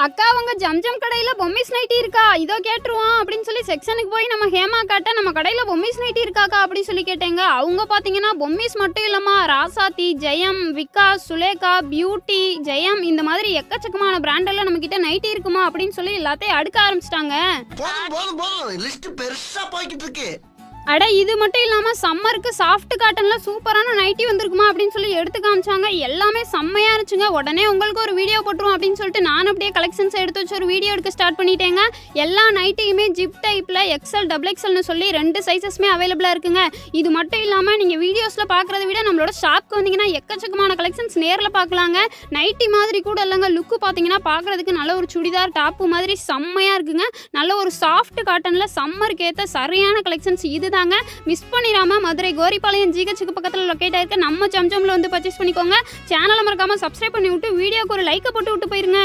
அக்கா உங்க ஜம்ஜம் கடையில பொம்மிஸ் நைட்டி இருக்கா? இதோ கேட்டுருவோம் அப்படின்னு சொல்லி செக்ஷனுக்கு போய் நம்ம ஹேமா காட்ட நம்ம கடையில பொம்மிஸ் நைட்டி இருக்காக்கா அப்படின்னு சொல்லி கேட்டேங்க. அவங்க பாத்தீங்கன்னா பொம்மிஸ் மட்டும் இல்லம்மா ராசாத்தி, ஜெயம், விகாஸ், சுலேகா, பியூட்டி, ஜெயம் இந்த மாதிரி எக்கச்சக்கமான பிராண்டெல்லாம் நம்ம கிட்ட நைட்டி இருக்குமா அப்படின்னு சொல்லி எல்லாத்தையும் அடுக்க ஆரம்பிச்சிட்டாங்க. அட இது மட்டும் இல்லாமல் சம்மருக்கு சாஃப்ட் காட்டனில் சூப்பரான நைட்டி வந்திருக்குமா அப்படின்னு சொல்லி எடுத்து காமிச்சாங்க. எல்லாமே செம்மையாக இருந்துச்சுங்க. உடனே உங்களுக்கு ஒரு வீடியோ போட்டுருவோம் அப்படின்னு சொல்லிட்டு நான் அப்படியே கலெக்ஷன்ஸ் எடுத்து வச்சு ஒரு வீடியோ எடுக்க ஸ்டார்ட் பண்ணிட்டேங்க. எல்லா நைட்டியுமே ஜிப் டைப்பில் எக்ஸல், டபுள் எக்ஸல்னு சொல்லி 2 சைஸஸ்மே அவைலபிளாக இருக்குங்க. இது மட்டும் இல்லாமல் நீங்கள் வீடியோஸில் பார்க்குறத விட நம்மளோட ஷாப்க்கு வந்தீங்கன்னா எக்கச்சக்கமான கலெக்ஷன்ஸ் நேரில் பார்க்கலாங்க. நைட்டி மாதிரி கூட இல்லைங்க, லுக்கு பார்த்தீங்கன்னா பார்க்குறதுக்கு நல்ல ஒரு சுடிதார் டாப்பு மாதிரி செம்மையாக இருக்குங்க. நல்ல ஒரு சாஃப்ட் காட்டனில் சம்மருக்கு ஏற்ற சரியான கலெக்ஷன்ஸ் இது தாங்க. மிஸ் பண்ணிராம மதுரை கோரிப்பாளையம் ஜிஹெச்சுக்கு பக்கத்துல லொகேட் ஆயிருக்க நம்ம ஜம்ஜம்ல வந்து பர்ச்சேஸ் பண்ணிக்கோங்க. சேனலை மறக்காம சப்ஸ்கிரைப் பண்ணி விட்டு வீடியோக்கு ஒரு லைக் போட்டு விட்டு போயிருங்க.